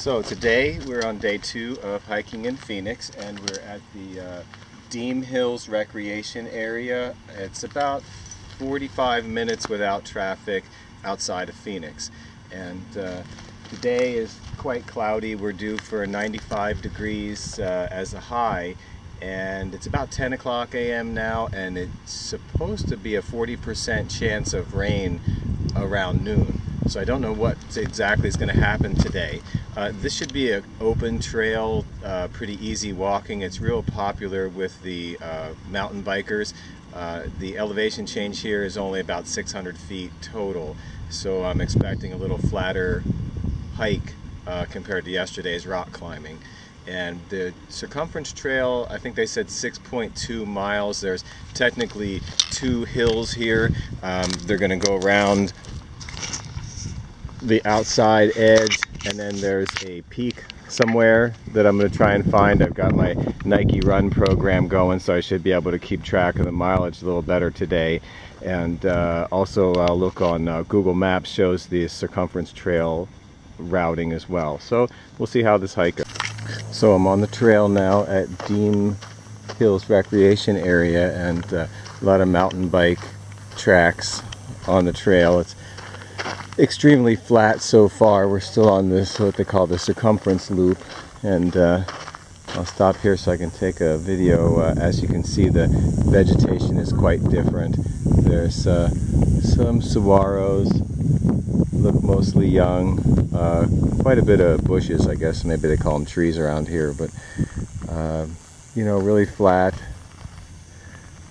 So today we're on day 2 of hiking in Phoenix, and we're at the Deem Hills Recreation Area. It's about 45 minutes without traffic outside of Phoenix. And today is quite cloudy. We're due for 95 degrees as a high, and it's about 10 o'clock a.m. now, and it's supposed to be a 40% chance of rain around noon. So I don't know what exactly is going to happen today. This should be an open trail, pretty easy walking. It's real popular with the mountain bikers. The elevation change here is only about 600 feet total, so I'm expecting a little flatter hike compared to yesterday's rock climbing. And the circumference trail, I think they said 6.2 miles. There's technically 2 hills here. They're going to go around the outside edge, and then there's a peak somewhere that I'm going to try and find. I've got my Nike Run program going, so I should be able to keep track of the mileage a little better today. And also I'll look on Google Maps, shows the circumference trail routing as well. So we'll see how this hike goes. So I'm on the trail now at Deem Hills Recreation Area, and a lot of mountain bike tracks on the trail. It's extremely flat so far. We're still on this, what they call the circumference loop, and I'll stop here so I can take a video. As you can see, the vegetation is quite different. There's some saguaros, look mostly young, quite a bit of bushes, I guess maybe they call them trees around here, but you know, really flat.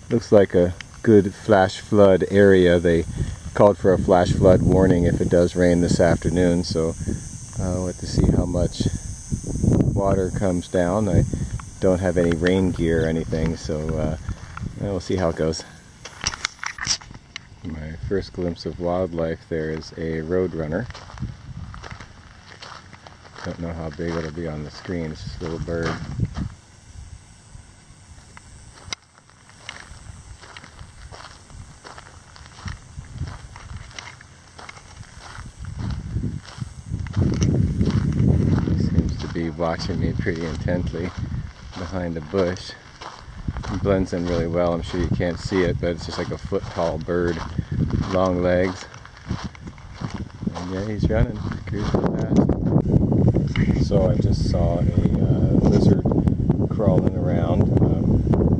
Looks like a good flash flood area. They called for a flash flood warning if it does rain this afternoon, so I'll have to see how much water comes down. I don't have any rain gear or anything, so we'll see how it goes. My first glimpse of wildlife there is a roadrunner. Don't know how big it'll be on the screen. It's just a little bird. Watching me pretty intently behind a bush. It blends in really well. I'm sure you can't see it, but it's just like a foot tall bird, long legs, and yeah, he's running, cruising fast. So I just saw a lizard crawling around.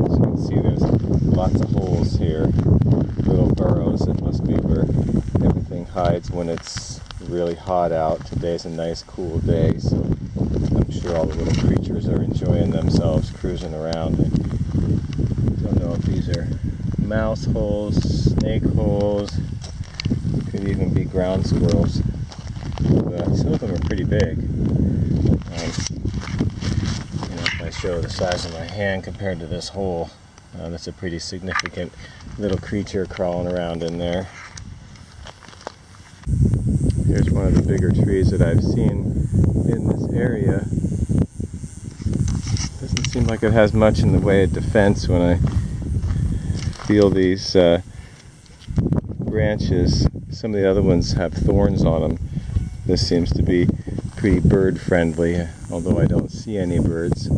As you can see, there's lots of holes here, little burrows. It must be where everything hides when it's really hot out. Today's a nice cool day, so I'm sure all the little creatures are enjoying themselves cruising around. I don't know if these are mouse holes, snake holes, could even be ground squirrels. But some of them are pretty big. You know, if I show the size of my hand compared to this hole, that's a pretty significant little creature crawling around in there. Here's one of the bigger trees that I've seen in this area. Doesn't seem like it has much in the way of defense when I feel these branches. Some of the other ones have thorns on them. This seems to be pretty bird friendly, although I don't see any birds.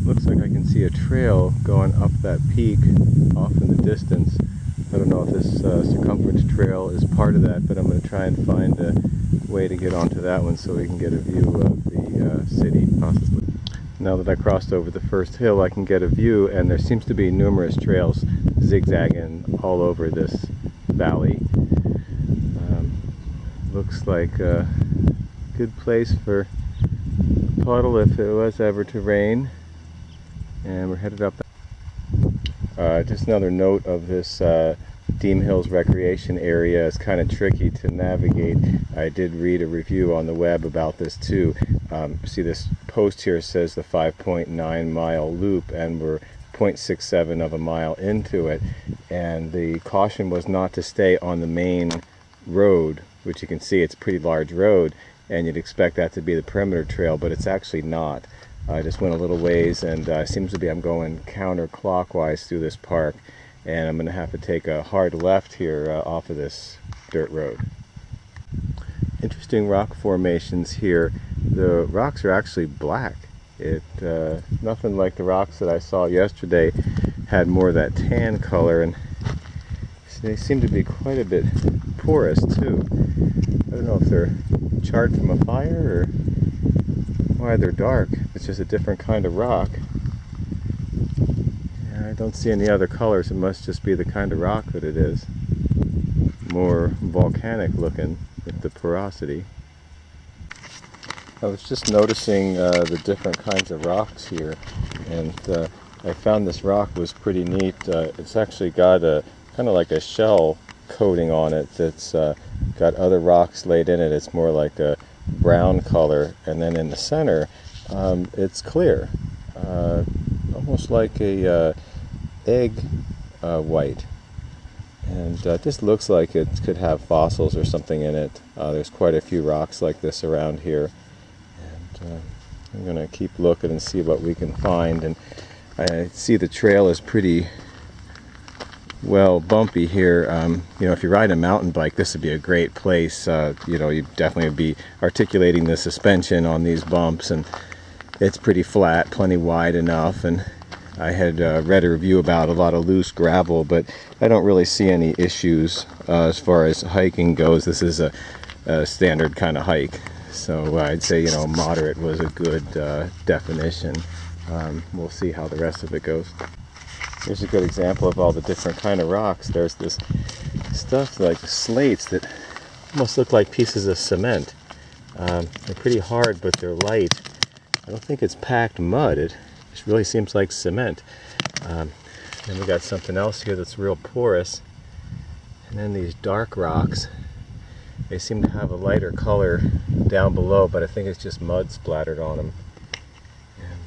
Looks like I can see a trail going up that peak off in the distance. I don't know if this circumference trail is part of that, but I'm going to try and find a way to get onto that one so we can get a view of the city, possibly. Now that I crossed over the first hill, I can get a view, and there seems to be numerous trails zigzagging all over this valley. Looks like a good place for a puddle if it was ever to rain. And we're headed up. Just another note of this Deem Hills Recreation Area is kind of tricky to navigate. I did read a review on the web about this too. See, this post here says the 5.9 mile loop, and we're 0.67 of a mile into it, and the caution was not to stay on the main road, which you can see it's a pretty large road, and you'd expect that to be the perimeter trail, but it's actually not. I just went a little ways, and seems to be I'm going counterclockwise through this park, and I'm going to have to take a hard left here off of this dirt road. Interesting rock formations here. The rocks are actually black. Nothing like the rocks that I saw yesterday had more of that tan color, and they seem to be quite a bit porous too. I don't know if they're charred from a fire or why they're dark. It's just a different kind of rock. Yeah, I don't see any other colors. It must just be the kind of rock that it is. More volcanic looking with the porosity. I was just noticing the different kinds of rocks here, and I found this rock was pretty neat. It's actually got a kind of like a shell coating on it that's got other rocks laid in it. It's more like a brown color, and then in the center it's clear, almost like a egg white, and this looks like it could have fossils or something in it. There's quite a few rocks like this around here, and I'm going to keep looking and see what we can find. And I see the trail is pretty well bumpy here. You know, if you ride a mountain bike, this would be a great place. You know, you definitely would be articulating the suspension on these bumps, and it's pretty flat, plenty wide enough. And I had read a review about a lot of loose gravel, but I don't really see any issues as far as hiking goes. This is a standard kind of hike, so I'd say, you know, moderate was a good definition. We'll see how the rest of it goes. Here's a good example of all the different kind of rocks. There's this stuff like slates that almost look like pieces of cement. They're pretty hard, but they're light. I don't think it's packed mud. It just really seems like cement. Then we got something else here that's real porous. And then these dark rocks, they seem to have a lighter color down below, but I think it's just mud splattered on them.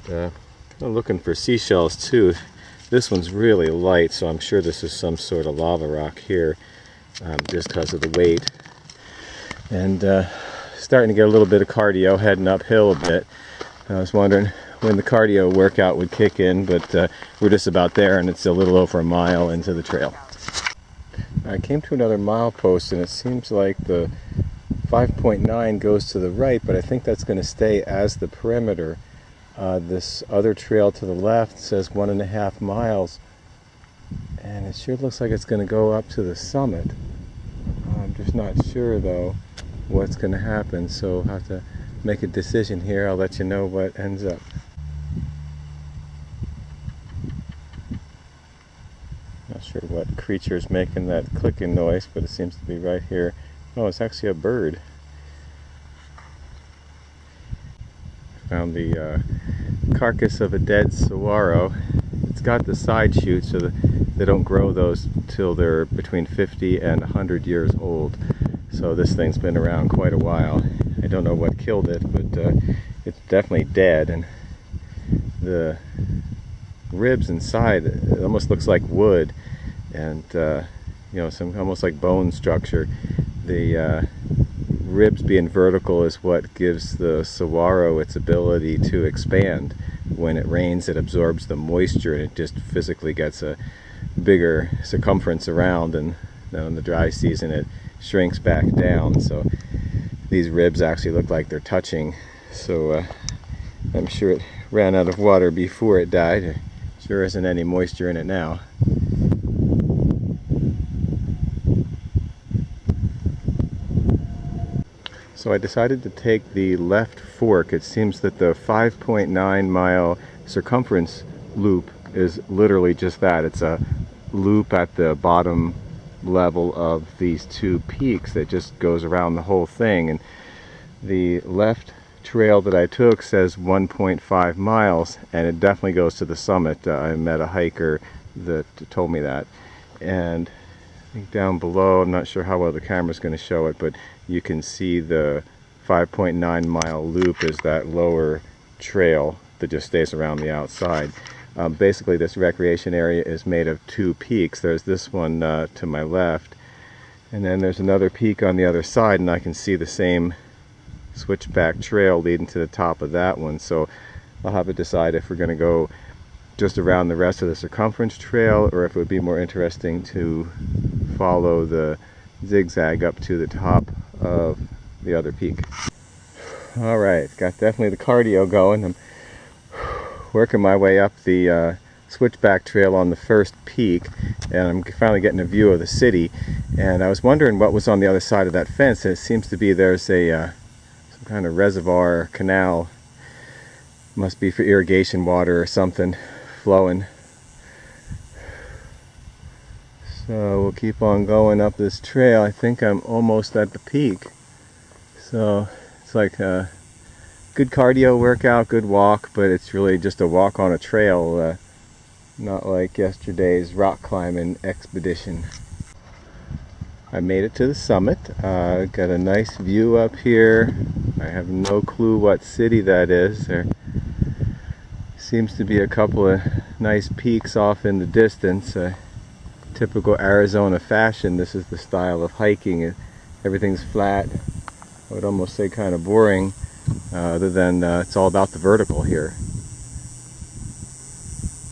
And I'm looking for seashells too. This one's really light, so I'm sure this is some sort of lava rock here, just because of the weight. And starting to get a little bit of cardio, heading uphill a bit. I was wondering when the cardio workout would kick in, but we're just about there, and it's a little over a mile into the trail. I came to another milepost, and it seems like the 5.9 goes to the right, but I think that's going to stay as the perimeter. This other trail to the left says 1.5 miles, and it sure looks like it's going to go up to the summit. I'm just not sure though what's going to happen, so I'll have to make a decision here. I'll let you know what ends up. Not sure what creature's making that clicking noise, but it seems to be right here. Oh, it's actually a bird. Found the carcass of a dead saguaro. It's got the side shoots, so they don't grow those till they're between 50 and 100 years old. So this thing's been around quite a while. I don't know what killed it, but it's definitely dead, and the ribs inside, it almost looks like wood, and you know, some almost like bone structure. The ribs being vertical is what gives the saguaro its ability to expand. When it rains, it absorbs the moisture, and it just physically gets a bigger circumference around, and then in the dry season it shrinks back down. So these ribs actually look like they're touching, so I'm sure it ran out of water before it died. There sure isn't any moisture in it now. So I decided to take the left fork. It seems that the 5.9 mile circumference loop is literally just that. It's a loop at the bottom level of these two peaks that just goes around the whole thing. And the left trail that I took says 1.5 miles, and it definitely goes to the summit. I met a hiker that told me that. And I think down below, I'm not sure how well the camera's going to show it, but you can see the 5.9 mile loop is that lower trail that just stays around the outside. Basically, this recreation area is made of two peaks. There's this one to my left, and then there's another peak on the other side, and I can see the same switchback trail leading to the top of that one. So I'll have to decide if we're going to go just around the rest of the circumference trail, or if it would be more interesting to follow the zigzag up to the top of the other peak. All right, got definitely the cardio going. I'm working my way up the switchback trail on the first peak, and I'm finally getting a view of the city. And I was wondering what was on the other side of that fence. It seems to be there's a some kind of reservoir, canal, must be for irrigation water or something flowing. So we'll keep on going up this trail. I think I'm almost at the peak. So it's like a good cardio workout, good walk, but it's really just a walk on a trail, not like yesterday's rock climbing expedition. I made it to the summit. Got a nice view up here. I have no clue what city that is. There seems to be a couple of nice peaks off in the distance. Typical Arizona fashion. This is the style of hiking. Everything's flat. I would almost say kind of boring, other than it's all about the vertical here.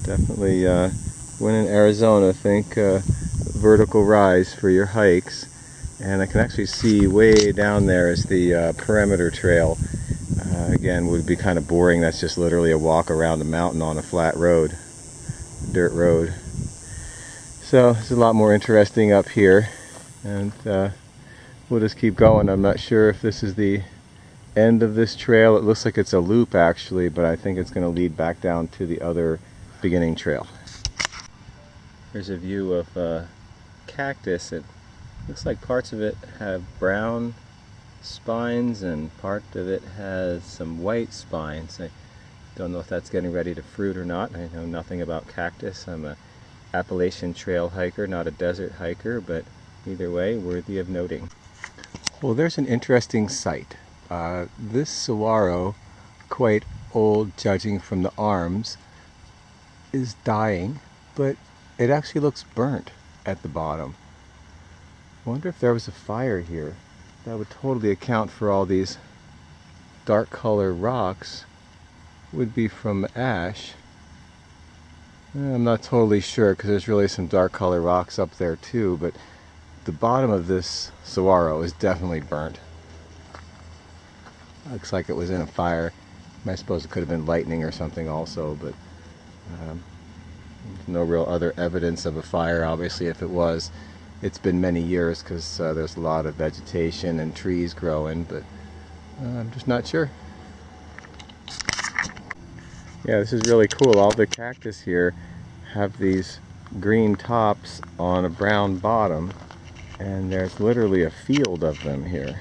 Definitely, when in Arizona, think vertical rise for your hikes. And I can actually see way down there is the perimeter trail. Again, would be kind of boring. That's just literally a walk around a mountain on a flat road, dirt road. So it's a lot more interesting up here, and we'll just keep going. I'm not sure if this is the end of this trail. It looks like it's a loop actually, but I think it's going to lead back down to the other beginning trail. Here's a view of cactus. It looks like parts of it have brown spines and part of it has some white spines. I don't know if that's getting ready to fruit or not. I know nothing about cactus. I'm a Appalachian trail hiker, not a desert hiker, but either way, worthy of noting. Well, there's an interesting sight. This saguaro, quite old judging from the arms, is dying, but it actually looks burnt at the bottom. I wonder if there was a fire here. That would totally account for all these dark color rocks. Would be from ash. I'm not totally sure because there's really some dark color rocks up there too, but the bottom of this saguaro is definitely burnt. Looks like it was in a fire. I suppose it could have been lightning or something also, but no real other evidence of a fire. Obviously, if it was, it's been many years because there's a lot of vegetation and trees growing, but I'm just not sure. Yeah, this is really cool. All the cactus here have these green tops on a brown bottom, and there's literally a field of them here.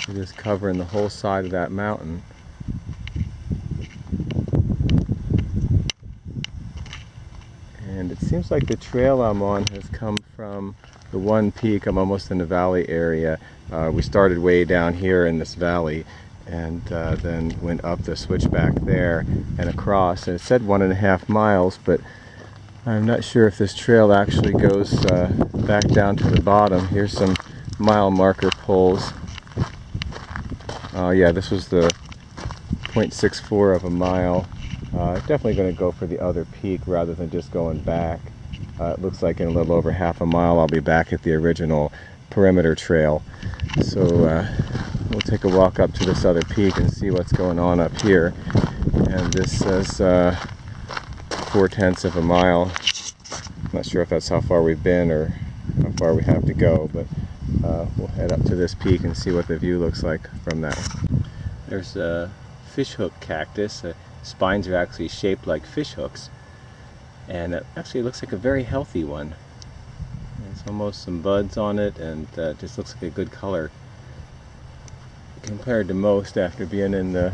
They're just covering the whole side of that mountain. And it seems like the trail I'm on has come from the one peak. I'm almost in the valley area. We started way down here in this valley, and then went up the switchback there and across. And it said 1.5 miles, but I'm not sure if this trail actually goes back down to the bottom. Here's some mile marker poles. Yeah, this was the 0.64 of a mile. Definitely going to go for the other peak rather than just going back. It looks like in a little over half a mile I'll be back at the original perimeter trail. So we'll take a walk up to this other peak and see what's going on up here. And this says 0.4 of a mile. I'm not sure if that's how far we've been or how far we have to go, but we'll head up to this peak and see what the view looks like from that. There's a fishhook cactus. Spines are actually shaped like fish hooks, and it actually looks like a very healthy one. There's almost some buds on it, and just looks like a good color compared to most after being in the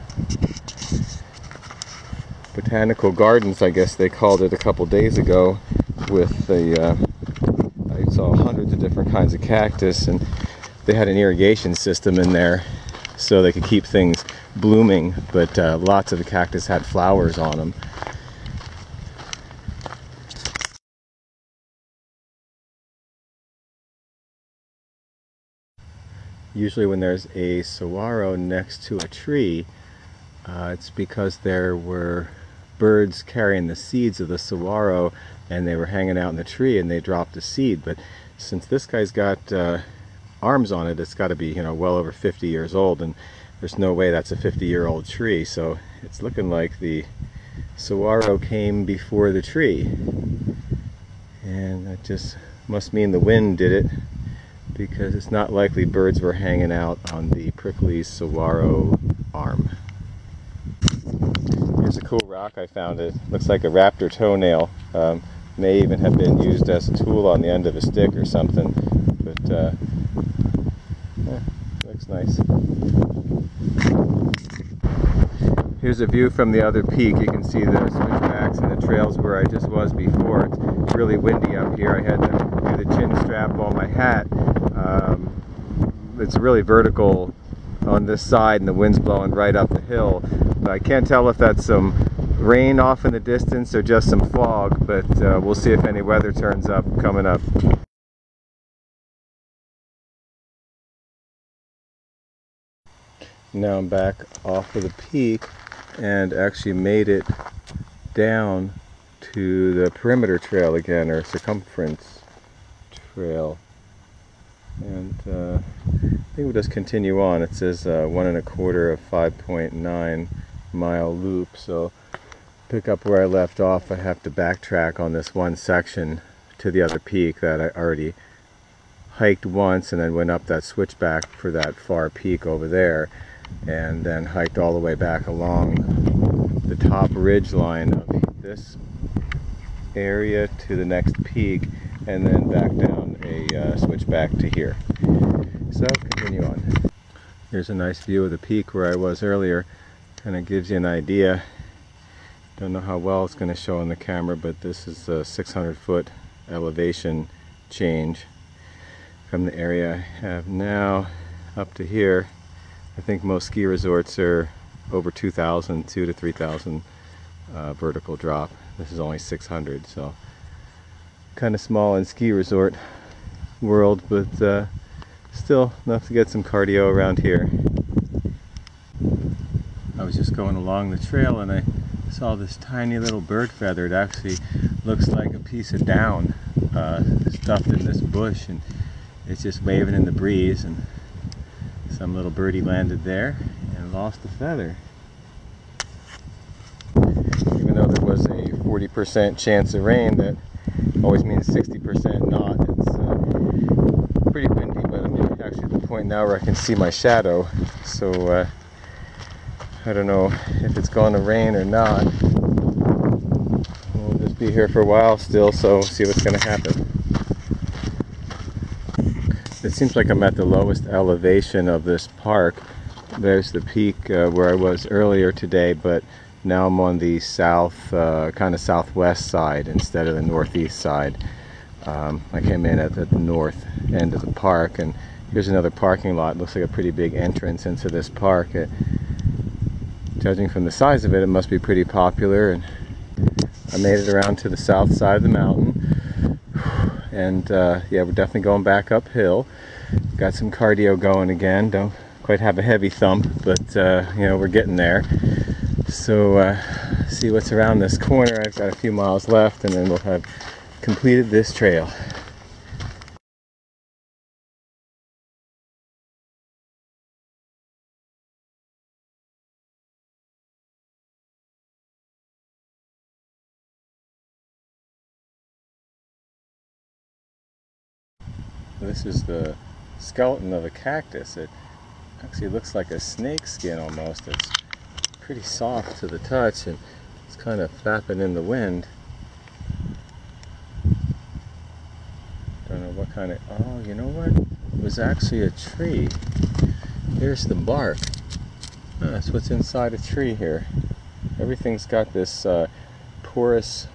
botanical gardens, I guess they called it a couple days ago, with the I saw hundreds of different kinds of cactus, and they had an irrigation system in there so they could keep things blooming, but lots of the cactus had flowers on them. Usually when there's a saguaro next to a tree, it's because there were birds carrying the seeds of the saguaro, and they were hanging out in the tree and they dropped a seed. But since this guy's got arms on it, it's got to be, you know, well over 50 years old, and there's no way that's a 50-year-old tree. So it's looking like the saguaro came before the tree, and that just must mean the wind did it, because it's not likely birds were hanging out on the prickly saguaro arm. Here's a cool rock I found. It looks like a raptor toenail. May even have been used as a tool on the end of a stick or something, but yeah, looks nice. Here's a view from the other peak. You can see the switchbacks and the trails where I just was before. It's really windy up here. I had to do the chin strap on my hat. It's really vertical on this side and the wind's blowing right up the hill. But I can't tell if that's some rain off in the distance or just some fog, but we'll see if any weather turns up coming up. Now I'm back off of the peak and actually made it down to the perimeter trail again, or circumference trail, and I think we'll just continue on. It says 1 1/4 of 5.9 mile loop, so pick up where I left off. I have to backtrack on this one section to the other peak that I already hiked once, and then went up that switchback for that far peak over there, and then hiked all the way back along the top ridge line of this area to the next peak, and then back down a switchback to here. So continue on. Here's a nice view of the peak where I was earlier. Kind of gives you an idea. Don't know how well it's going to show on the camera, but this is a 600-foot elevation change from the area I have now up to here. I think most ski resorts are over 2,000, 2,000 to 3,000 vertical drop. This is only 600, so kind of small in ski resort world, but still enough to get some cardio around here. I was just going along the trail and I saw this tiny little bird feather. It actually looks like a piece of down stuffed in this bush, and it's just waving in the breeze, and some little birdie landed there and lost the feather. Even though there was a 40% chance of rain, that always means 60% not. It's pretty windy, but I'm actually at the point now where I can see my shadow, so I don't know if it's going to rain or not. We'll just be here for a while still, so see what's going to happen. It seems like I'm at the lowest elevation of this park. There's the peak where I was earlier today, but now I'm on the south, kind of southwest side instead of the northeast side. I came in at the north end of the park, and here's another parking lot. It looks like a pretty big entrance into this park. Judging from the size of it, it must be pretty popular, and I made it around to the south side of the mountain. And yeah, we're definitely going back uphill. Got some cardio going again. Don't quite have a heavy thump, but you know, we're getting there. So see what's around this corner. I've got a few miles left, and then we'll have completed this trail. This is the skeleton of a cactus. It actually looks like a snake skin almost. It's pretty soft to the touch, and it's kind of flapping in the wind. Don't know what kind of... Oh, you know what? It was actually a tree. Here's the bark. Oh, that's what's inside a tree here. Everything's got this porous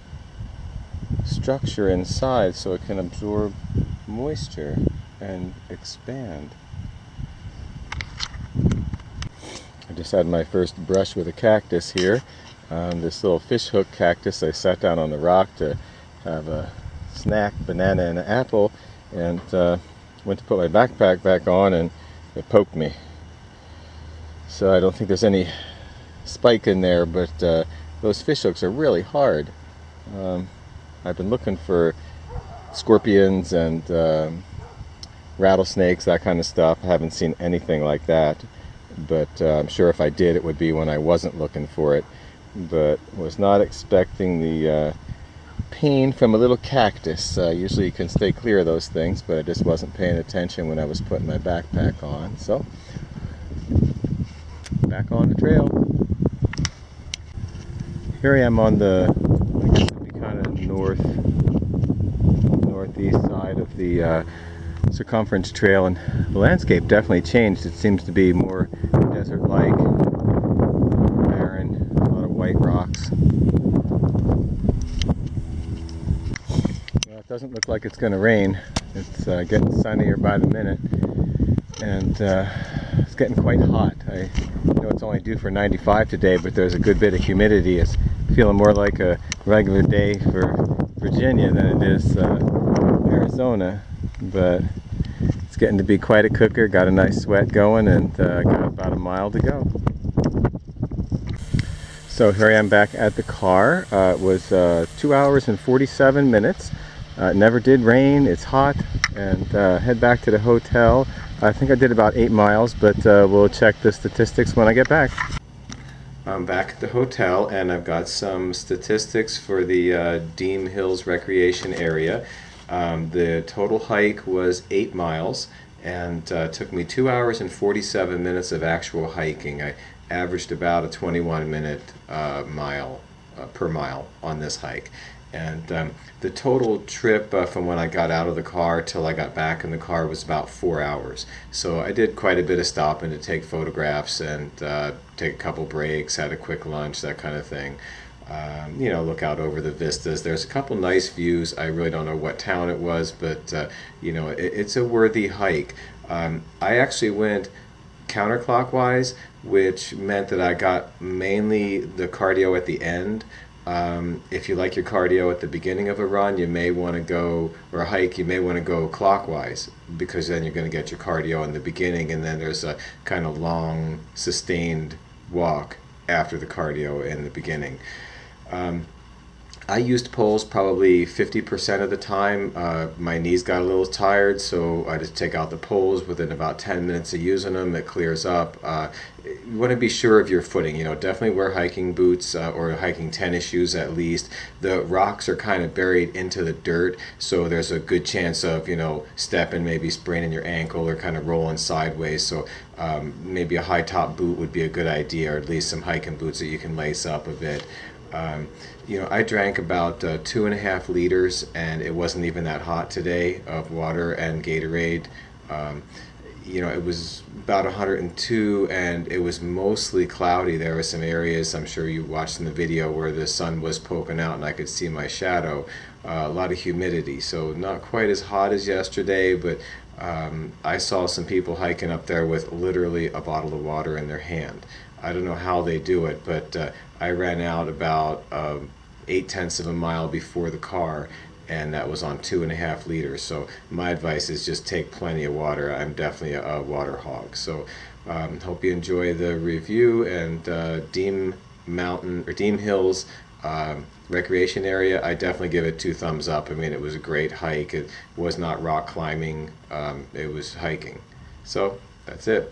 structure inside, so it can absorb moisture and expand. I just had my first brush with a cactus here. This little fish hook cactus. I sat down on the rock to have a snack, banana and an apple, and went to put my backpack back on, and it poked me. So I don't think there's any spike in there, but those fish hooks are really hard. I've been looking for scorpions and rattlesnakes, that kind of stuff. I haven't seen anything like that, but I'm sure if I did, it would be when I wasn't looking for it. But was not expecting the pain from a little cactus. Usually you can stay clear of those things, but I just wasn't paying attention when I was putting my backpack on. So, back on the trail. Here I am on the, I guess it would be kind of northeast side of the circumference trail, and the landscape definitely changed. It seems to be more desert-like, barren, a lot of white rocks. Well, it doesn't look like it's going to rain. It's getting sunnier by the minute, and it's getting quite hot. I know it's only due for 95 today, but there's a good bit of humidity. It's feeling more like a regular day for Virginia than it is Arizona, but it's getting to be quite a cooker. Got a nice sweat going, and got about a mile to go. So here I am back at the car. It was 2 hours and 47 minutes. It never did rain. It's hot, and head back to the hotel. I think I did about 8 miles, but we'll check the statistics when I get back. I'm back at the hotel, and I've got some statistics for the Deem Hills Recreation Area. The total hike was 8 miles, and took me 2 hours and 47 minutes of actual hiking. I averaged about a 21-minute mile per mile on this hike. And the total trip from when I got out of the car till I got back in the car was about 4 hours. So I did quite a bit of stopping to take photographs and take a couple breaks, had a quick lunch, that kind of thing. You know, look out over the vistas. There's a couple nice views. I really don't know what town it was, but you know, it's a worthy hike. I actually went counterclockwise, which meant that I got mainly the cardio at the end. If you like your cardio at the beginning of a run, you may want to go, or a hike, you may want to go clockwise, because then you're going to get your cardio in the beginning, and then there's a kind of long, sustained walk after the cardio in the beginning. I used poles probably 50% of the time. My knees got a little tired, so I just take out the poles. Within about 10 minutes of using them, it clears up. You want to be sure of your footing. You know, definitely wear hiking boots or hiking tennis shoes at least. The rocks are kind of buried into the dirt, so there's a good chance of, you know, stepping, maybe spraining your ankle or kind of rolling sideways. So maybe a high top boot would be a good idea, or at least some hiking boots that you can lace up a bit. You know, I drank about 2.5 liters, and it wasn't even that hot today, of water and Gatorade. You know, it was about 102, and it was mostly cloudy. There were some areas, I'm sure you watched in the video, where the sun was poking out and I could see my shadow. A lot of humidity, so not quite as hot as yesterday, but I saw some people hiking up there with literally a bottle of water in their hand. I don't know how they do it, but I ran out about 0.8 of a mile before the car, and that was on 2.5 liters. So my advice is just take plenty of water. I'm definitely a water hog. So hope you enjoy the review, and Deem Mountain or Deem Hills Recreation Area. I definitely give it 2 thumbs up. I mean, it was a great hike. It was not rock climbing. It was hiking. So that's it.